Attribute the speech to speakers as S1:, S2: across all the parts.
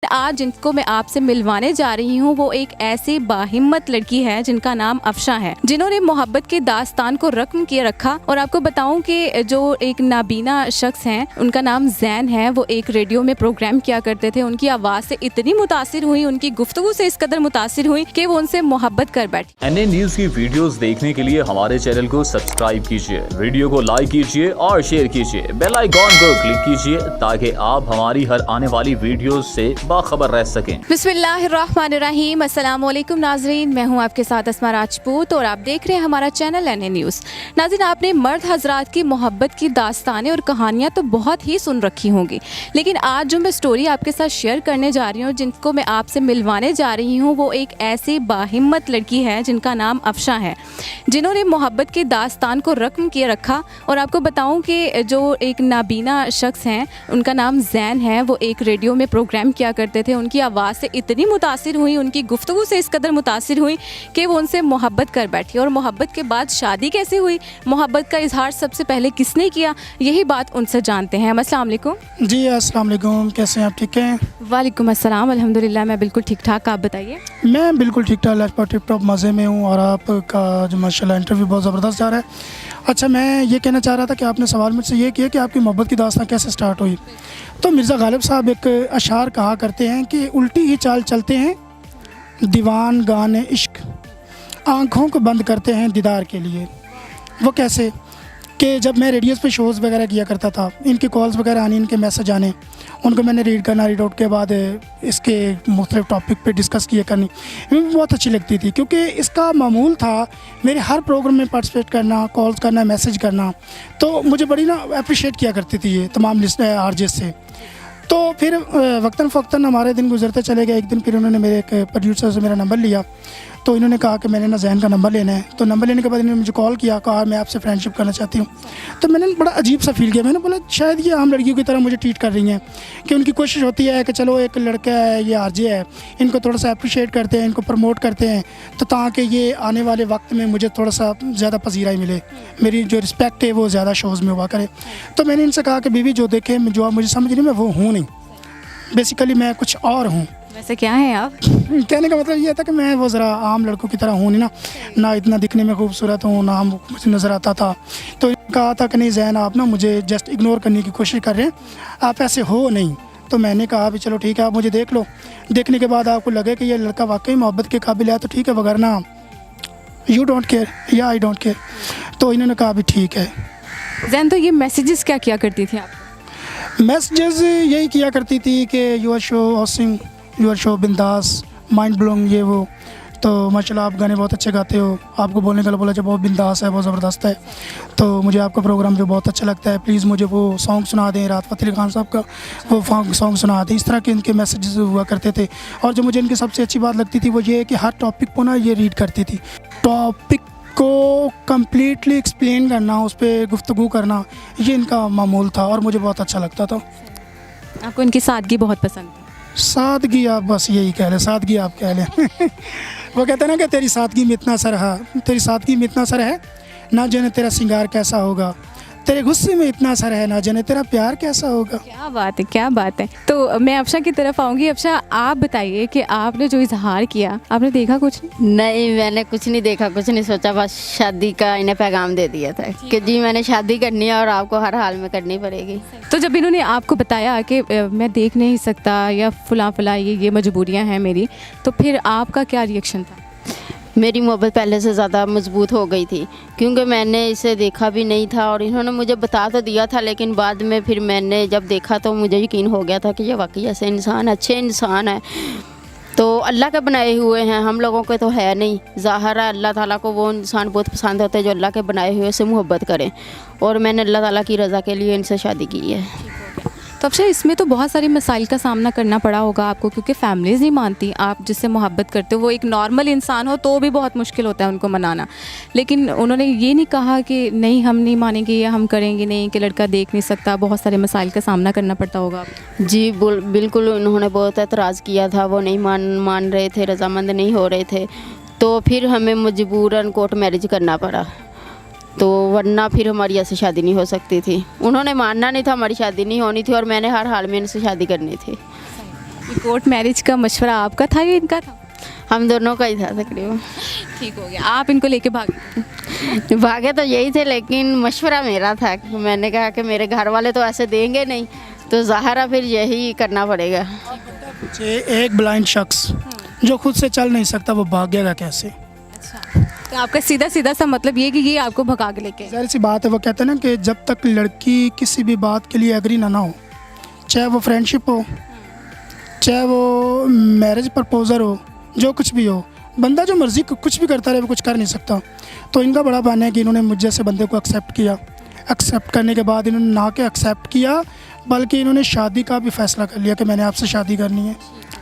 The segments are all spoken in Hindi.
S1: आज जिनको मैं आपसे मिलवाने जा रही हूँ वो एक ऐसी बाहिम्मत लड़की है जिनका नाम अफशा है, जिन्होंने मोहब्बत के दास्तान को रकम किए रखा। और आपको बताऊं कि जो एक नाबीना शख्स हैं उनका नाम जैन है, वो एक रेडियो में प्रोग्राम किया करते थे। उनकी आवाज़ से इतनी मुतासिर हुई, उनकी गुफ्तगू से इस कदर मुतासिर हुई कि वो उनसे मोहब्बत कर बैठी।
S2: NN न्यूज की वीडियोस देखने के लिए हमारे चैनल को सब्सक्राइब कीजिए, वीडियो को लाइक कीजिए और शेयर कीजिए, बेल आइकॉन को क्लिक कीजिए ताकि आप हमारी हर आने वाली वीडियोस से बाखबर रह सकें।
S1: बिस्मिल्लाहिर्रहमानिर्रहीम। अस्सलाम वालेकुम नाजरीन, मैं हूं आपके साथ अस्मा राजपूत और आप देख रहे हैं हमारा चैनल NN न्यूज़। नाज़रीन, आपने मर्द हजरात की मोहब्बत की दास्तानें और कहानियां तो बहुत ही सुन रखी होंगी, लेकिन आज जो मैं स्टोरी आपके साथ शेयर करने जा रही हूँ, जिनको मैं आपसे मिलवाने जा रही हूँ, वो एक ऐसी बाहिम्मत लड़की है जिनका नाम अफशा है, जिन्होंने मोहब्बत के दास्तान को रकम किए रखा। और आपको बताऊं कि जो एक नाबीना शख्स हैं उनका नाम जैन है, वो एक रेडियो में प्रोग्राम किया करते थे। उनकी आवाज़ से इतनी मुतासिर हुई, उनकी गुफ्तगू से इस कदर मुतासिर हुई कि वो उनसे मोहब्बत कर बैठी। और मोहब्बत के बाद शादी कैसे हुई, मोहब्बत का इजहार सबसे पहले किसने किया, यही बात उनसे जानते हैं। अस्सलाम वालेकुम।
S3: जी अस्सलाम वालेकुम, कैसे हैं आप? ठीक हैं?
S1: वालेकुम अस्सलाम, अल्हम्दुलिल्लाह मैं बिल्कुल ठीक ठाक। आप बताइए।
S3: मैं बिल्कुल ठीक ठाक, लाजवाब टिप टॉप मज़े में हूँ और आपका जो माशाल्लाह इंटरव्यू बहुत ज़बरदस्त जा रहा है। अच्छा, मैं ये कहना चाह रहा था कि आपने सवाल मुझसे ये किया कि आपकी मोहब्बत की दास्तां कैसे स्टार्ट हुई। तो मिर्ज़ा गालिब साहब एक अशार कहा करते हैं कि उल्टी ही चाल चलते हैं दीवान गाने इश्क, आँखों को बंद करते हैं दीदार के लिए। वो कैसे कि जब मैं रेडियोज़ पे शोज़ वगैरह किया करता था, इनके कॉल्स वगैरह आने, इनके मैसेज आने, उनको मैंने रीड करना, रीड आउट के बाद इसके मुख्तलिफ टॉपिक पे डिस्कस किया करनी मुझे बहुत अच्छी लगती थी, क्योंकि इसका मामूल था मेरे हर प्रोग्राम में पार्टिसिपेट करना, कॉल्स करना, मैसेज करना। तो मुझे बड़ी ना अप्रिशिएट किया करती थी ये तमाम आरजे से। तो फिर वक्तन फ़क्तन हमारे दिन गुजरते चले गए। एक दिन फिर उन्होंने मेरे एक प्रोड्यूसर से मेरा नंबर लिया, तो इन्होंने कहा कि मैंने ना जैन का नंबर लेना है। तो नंबर लेने के बाद इन्होंने मुझे कॉल किया, कहा मैं आपसे फ्रेंडशिप करना चाहती हूँ। तो मैंने बड़ा अजीब सा फील किया। मैंने बोला शायद ये आम लड़कियों की तरह मुझे ट्रीट कर रही हैं, कि उनकी कोशिश होती है कि चलो एक लड़का है, ये आरजे है, इनको थोड़ा सा अप्रिशिएट करते हैं, इनको प्रमोट करते हैं, तो ताकि ये आने वाले वक्त में मुझे थोड़ा सा ज़्यादा पजीराई मिले, मेरी जो रिस्पेक्ट है वो ज़्यादा शोज़ में हुआ करे। तो मैंने इनसे कहा कि बीवी जो देखे, जो आप मुझे समझ नहीं, मैं वो हूँ नहीं, बेसिकली मैं कुछ और हूँ।
S1: वैसे क्या हैं आप?
S3: कहने का मतलब ये था कि मैं वो ज़रा आम लड़कों की तरह हूँ नहीं ना इतना दिखने में खूबसूरत हूँ, ना मुझे नज़र आता था। तो कहा था कि नहीं जैन, आप ना मुझे जस्ट इग्नोर करने की कोशिश कर रहे हैं, आप ऐसे हो नहीं। तो मैंने कहा भी चलो ठीक है, आप मुझे देख लो, देखने के बाद आपको लगे कि ये लड़का वाकई मोहब्बत के काबिल है तो ठीक है, वगरना यू डोंट केयर या आई डोंट केयर। तो इन्होंने कहा भी ठीक है।
S1: जैन, तो ये मैसेजेस क्या किया करती थी आप?
S3: मैसेजेस यही किया करती थी कि your show awesome, your show बिंदास, माइंड ब्लोइंग, ये वो। तो माशाल्लाह आप गाने बहुत अच्छे गाते हो, आपको बोलने का बोला जो बहुत बिंदास है, बहुत ज़बरदस्त है। तो मुझे आपका प्रोग्राम जो बहुत अच्छा लगता है, प्लीज़ मुझे वो सॉन्ग सुना दें, राहत फ़तेह अली खान साहब का वो सॉन्ग सुना दें। इस तरह के इनके मैसेजेस हुआ करते थे। और जो मुझे इनकी सबसे अच्छी बात लगती थी वो ये है कि हर टॉपिक को ना ये रीड करती थी, टॉपिक को कम्प्लीटली एक्सप्लेन करना, उस पर गुफ्तगू करना, ये इनका मामूल था और मुझे बहुत अच्छा लगता था।
S1: आपको इनकी सादगी बहुत पसंद है?
S3: सादगी आप बस यही कह लें, सादगी आप कह लें। वो कहते हैं ना कि तेरी सादगी में इतना असर है, तेरी सादगी में इतना असर है, ना जाने तेरा सिंगार कैसा होगा, तेरे गुस्से में इतना असर है, ना जाने तेरा प्यार कैसा होगा।
S1: क्या बात है, क्या बात है। तो मैं अफशा की तरफ आऊँगी। अफशा, आप बताइए कि आपने जो इजहार किया, आपने देखा कुछ
S4: नहीं, मैंने कुछ नहीं देखा, कुछ नहीं सोचा, बस शादी का इन्हें पैगाम दे दिया था कि जी मैंने शादी करनी है और आपको हर हाल में करनी पड़ेगी।
S1: तो जब इन्होंने आपको बताया कि मैं देख नहीं सकता या फुला ये मजबूरियाँ हैं मेरी, तो फिर आपका क्या रिएक्शन था?
S4: मेरी मोहब्बत पहले से ज़्यादा मजबूत हो गई थी, क्योंकि मैंने इसे देखा भी नहीं था और इन्होंने मुझे बता तो दिया था, लेकिन बाद में फिर मैंने जब देखा तो मुझे यकीन हो गया था कि ये वाकई ऐसे इंसान, अच्छे इंसान है। तो अल्लाह के बनाए हुए हैं, हम लोगों के तो है नहीं। ज़ाहिर है अल्लाह ताला को वो इंसान बहुत पसंद होते हैं जो अल्लाह के बनाए हुए से मोहब्बत करें, और मैंने अल्लाह ताला की रज़ा के लिए इनसे शादी की है।
S1: तो अफशा, इसमें तो बहुत सारे मसाइल का सामना करना पड़ा होगा आपको, क्योंकि फैमिलीज़ नहीं मानती। आप जिससे मोहब्बत करते हो वो एक नॉर्मल इंसान हो तो भी बहुत मुश्किल होता है उनको मनाना, लेकिन उन्होंने ये नहीं कहा कि नहीं हम नहीं मानेंगे या हम करेंगे नहीं, कि लड़का देख नहीं सकता। बहुत सारे मसाइल का सामना करना पड़ता होगा आपको।
S4: जी बिल्कुल, उन्होंने बहुत एतराज़ किया था, वो नहीं मान रहे थे, रजामंद नहीं हो रहे थे। तो फिर हमें मजबूरन कोर्ट मैरिज करना पड़ा, तो वरना फिर हमारी ऐसे शादी नहीं हो सकती थी। उन्होंने मानना नहीं था, हमारी शादी नहीं होनी थी और मैंने हर हाल में इनसे शादी करनी थी।
S1: ये कोर्ट मैरिज का मशवरा आपका था या इनका था?
S4: हम दोनों का ही था तकरीबन।
S1: ठीक हो गया, आप इनको लेके भागे।
S4: भागे तो यही थे, लेकिन मशवरा मेरा था। मैंने कहा कि मेरे घर वाले तो ऐसे देंगे नहीं, तो ज़ाहिर है फिर यही करना पड़ेगा।
S3: एक ब्लाइंड शख्स जो खुद से चल नहीं सकता वो भागेगा कैसे?
S1: अच्छा, तो आपका सीधा सीधा सा मतलब ये कि ये आपको भगा के लेके आए।
S3: जाहिर सी बात है, वो कहते हैं ना कि जब तक लड़की किसी भी बात के लिए एग्री ना हो, चाहे वो फ्रेंडशिप हो, चाहे वो मैरिज प्रपोजल हो, जो कुछ भी हो, बंदा जो मर्ज़ी कुछ भी करता रहे वो कुछ कर नहीं सकता। तो इनका बड़ा मानना है कि इन्होंने मुझ जैसे बंदे को एक्सेप्ट किया। एक्सेप्ट करने के बाद इन्होंने ना के एक्सेप्ट किया, बल्कि इन्होंने शादी का भी फ़ैसला कर लिया कि मैंने आपसे शादी करनी है,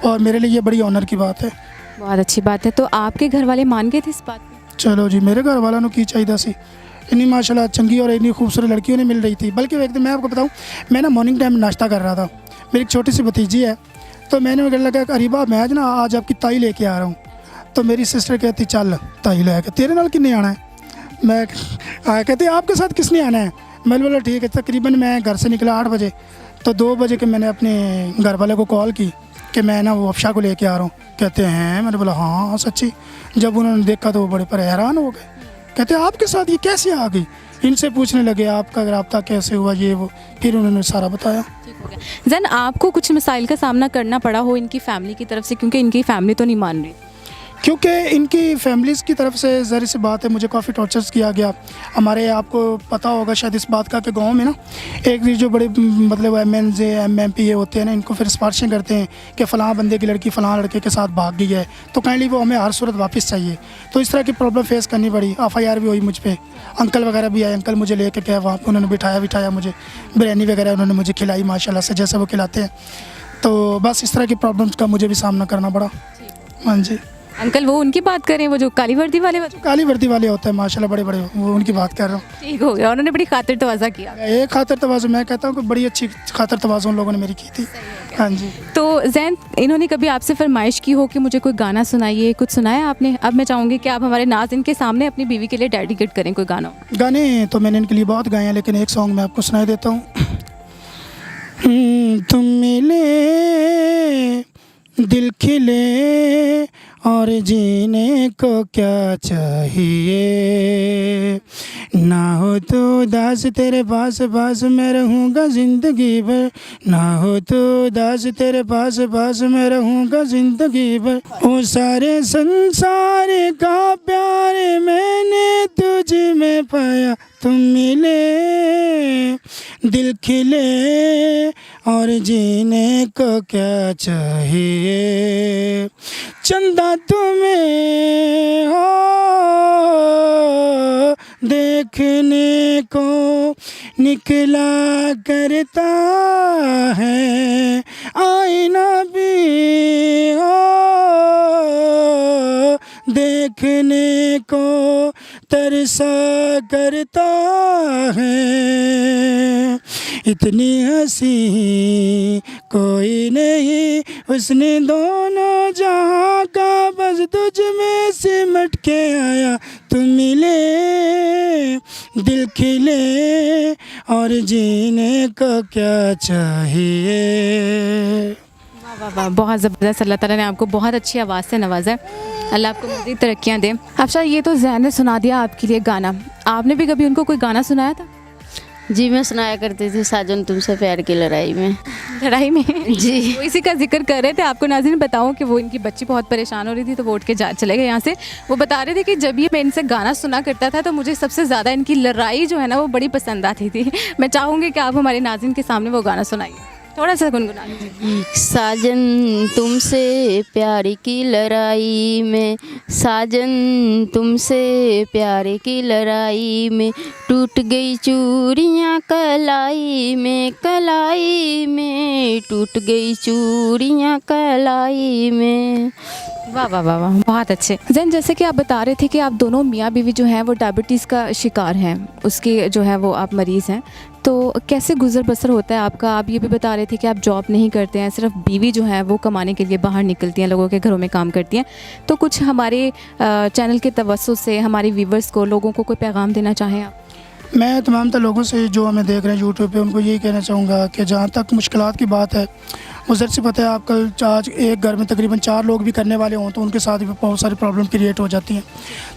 S3: और मेरे लिए ये बड़ी ऑनर की बात है।
S1: बहुत अच्छी बात है। तो आपके घर वाले मान गए थे इस बात पे?
S3: चलो जी, मेरे घर वालों की चाहिए सी इतनी माशाल्लाह चंगी और इतनी खूबसूरत लड़कियों ने मिल रही थी। बल्कि एक दिन मैं आपको बताऊं, मैं ना मॉर्निंग टाइम नाश्ता कर रहा था, मेरी एक छोटी सी भतीजी है, तो मैंने वगैरह लगा अरीबा मैं आज आपकी ताई लेके आ रहा हूँ। तो मेरी सिस्टर कहती चल ताई लेके, तेरे नाल किन्ने आना है? मैं कहती आपके साथ किसने आना है? मैंने बोला ठीक है। तकरीबन मैं घर से निकला 8 बजे, तो 2 बजे के मैंने अपने घर वाले को कॉल की कि मैं ना वो अफशा को लेके आ रहा हूँ। कहते हैं, मैंने बोला हाँ सच्ची। जब उन्होंने देखा तो वो बड़े पर हैरान हो गए। कहते आपके साथ ये कैसे आ गई? इनसे पूछने लगे आपका रब्ता कैसे हुआ, ये वो, फिर उन्होंने सारा बताया।
S1: ठीक हो गया। जन आपको कुछ मसाइल का सामना करना पड़ा हो इनकी फैमिली की तरफ से, क्योंकि इनकी फैमिली तो नहीं मान रही?
S3: क्योंकि इनकी फैमिलीज़ की तरफ से ज़ाहिर सी बात है मुझे काफ़ी टॉर्चर्स किया गया। हमारे आपको पता होगा शायद इस बात का कि गांव में ना एक जो बड़े मतलब MMP होते हैं ना, इनको फिर सिफारिशें करते हैं कि फ़लाँ बंदे की लड़की फ़लाँ लड़के के साथ भाग गई है, तो काइंडली वो हमें हर सूरत वापस चाहिए। तो इस तरह की प्रॉब्लम फेस करनी पड़ी। FIR भी हुई मुझ पर। अंकल वगैरह भी आए, अंकल मुझे लेके गए वहाँ पर, उन्होंने बिठाया मुझे, बिरयानी वगैरह उन्होंने मुझे खिलाई माशाल्लाह से, जैसे वो खिलाते हैं। तो बस इस तरह की प्रॉब्लम्स का मुझे भी सामना करना पड़ा। हाँ जी।
S1: अंकल वो उनकी बात करें, वो जो काली वर्दी वाले?
S3: काली वर्दी वाले होते हैं माशाल्लाह, बड़े बड़े, वो उनकी बात कर रहा हूँ।
S1: ठीक हो गया, उन्होंने बड़ी खातिर तवाज़ा किया।
S3: एक खातर तवाज़ु, मैं कहता हूँ कि बड़ी अच्छी खातर तवाज़ु उन लोगों ने मेरी की थी। हाँ जी।
S1: तो जैन, इन्होंने कभी आपसे फरमाइश की हो कि मुझे कोई गाना सुनाइए, कुछ सुनाया आपने? अब मैं चाहूँगी कि आप हमारे नाज़रीन के सामने अपनी बीवी के लिए डेडिकेट करें कोई गाना।
S3: गाने तो मैंने इनके लिए बहुत गाए हैं, लेकिन एक सॉन्ग मैं आपको सुनाई देता हूँ। तुम मिले दिल खिले और जीने को क्या चाहिए, ना हो तो उदास तेरे पास पास मैं रहूँगा ज़िंदगी भर, ना हो तो उदास तेरे पास पास मैं रहूँगा ज़िंदगी भर। ओ सारे संसार का प्यार मैंने तुझ में पाया, तुम मिले दिल खिले और जीने को क्या चाहिए, चंदा तुम्हें हो देखने को निकला करता है, आईना भी हो देखने को तरसा करता है, इतनी हंसी कोई नहीं उसने दोनों जहां का, बस तुझ में सिमट के आया, तुम मिले दिल खिले और जीने को क्या चाहिए।
S1: वाह वाह वाह, बहुत ज़बरदस्त। अल्लाह ताला ने आपको बहुत अच्छी आवाज़ से नवाजा है, अल्लाह आपको मज़ीद तरक्कियाँ दे। अफशा, ये तो ज़ैन ने सुना दिया आपके लिए गाना, आपने भी कभी उनको कोई गाना सुनाया था?
S4: जी मैं सुनाया करती थी, साजन तुमसे प्यार की लड़ाई में।
S1: लड़ाई में?
S4: जी।
S1: वो इसी का जिक्र कर रहे थे। आपको नाज़रीन बताऊं कि वो इनकी बच्ची बहुत परेशान हो रही थी, तो वो उठ के चले गए यहाँ से। वो बता रहे थे कि जब ये मैं इनसे गाना सुना करता था तो मुझे सबसे ज़्यादा इनकी लड़ाई जो है ना वो बड़ी पसंद आती थी। मैं चाहूँगी कि आप हमारे नाज़रीन के सामने वो गाना सुनाइए, थोड़ा सा गुनगुना लीजिए।
S4: साजन तुमसे प्यार की लड़ाई में, साजन तुमसे प्यार की लड़ाई में, टूट गई चूड़ियाँ कलाई में, कलाई में टूट गई चूड़ियाँ कलाई में।
S1: वाह वाह वाह वाह, बहुत अच्छे। जैन, जैसे कि आप बता रहे थे कि आप दोनों मियाँ बीवी जो हैं वो डायबिटीज़ का शिकार हैं, उसके जो है वो आप मरीज़ हैं, तो कैसे गुजर बसर होता है आपका? आप ये भी बता रहे थे कि आप जॉब नहीं करते हैं, सिर्फ बीवी जो है वो कमाने के लिए बाहर निकलती हैं, लोगों के घरों में काम करती हैं। तो कुछ हमारे चैनल के तवज्जुह से हमारे व्यूवर्स को, लोगों को कोई पैगाम देना चाहें आप?
S3: मैं तमाम तर लोगों से जो हमें देख रहे हैं यूट्यूब पे उनको यही कहना चाहूँगा कि जहाँ तक मुश्किलात की बात है, मुझे से पता है आप कल आज एक घर में तकरीबन 4 लोग भी करने वाले हों तो उनके साथ भी बहुत सारी प्रॉब्लम क्रिएट हो जाती हैं।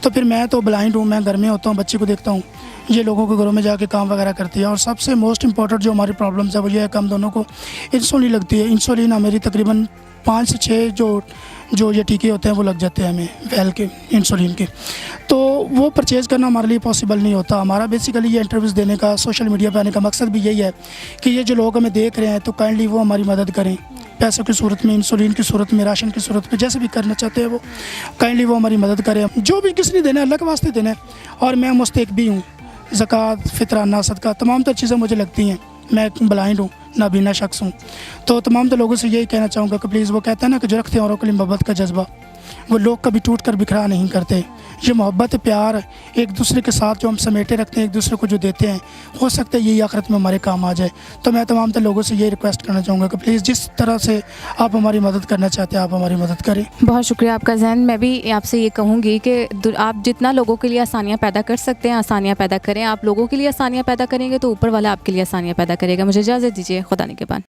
S3: तो फिर मैं तो ब्लाइंड हूँ, मैं घर में होता हूँ, बच्चे को देखता हूँ, ये लोगों के घरों में जाके काम वगैरह करती है। और सबसे मोस्ट इंपॉर्टेंट जो हमारी प्रॉब्लम्स है वो ये है कि हम दोनों को इंसुलिन लगती है। इंसुलिन हमारी तकरीबन 5 से 6 जो ये टीके होते हैं वो लग जाते हैं हमें वेल के इंसुलिन के, तो वो परचेज़ करना हमारे लिए पॉसिबल नहीं होता। हमारा बेसिकली ये इंटरव्यूज़ देने का, सोशल मीडिया पे आने का मकसद भी यही है कि ये जो लोग हमें देख रहे हैं तो काइंडली वो हमारी मदद करें, पैसों की सूरत में, इंसुलिन की सूरत में, राशन की सूरत में, जैसे भी करना चाहते हैं वो काइंडली वो हमारी मदद करें। जो भी किसी ने देना है अल्लाह के वास्ते देना है। और मैं मुस्तहिक भी हूँ, ज़कात, फितराना, सदका, तमाम तर चीज़ें मुझे लगती हैं। मैं ब्लाइंड हूँ, नाबीना शख्स हूँ। तो तमाम तो लोगों से यही कहना चाहूँगा कि प्लीज़, वो कहते हैं ना कि जो रखते हैं औरों के लिए मोहब्बत का जज्बा, वो लोग कभी टूट कर बिखरा नहीं करते। ये मोहब्बत प्यार एक दूसरे के साथ जो हम समेटे रखते हैं, एक दूसरे को जो देते हैं, हो सकता है यही आखिरत में हमारे काम आ जाए। तो मैं तमाम तो लोगों से ये रिक्वेस्ट करना चाहूँगा कि प्लीज़ जिस तरह से आप हमारी मदद करना चाहते हैं आप हमारी मदद करें।
S1: बहुत शुक्रिया आपका ज़हन। मैं भी आपसे ये कहूँगी कि आप जितना लोगों के लिए आसानियाँ पैदा कर सकते हैं आसानियाँ पैदा करें। आप लोगों के लिए आसानियाँ पैदा करेंगे तो ऊपर वाला आपके लिए आसानियाँ पैदा करेगा। मुझे इजाज़त दीजिए, खुदा निगहबान।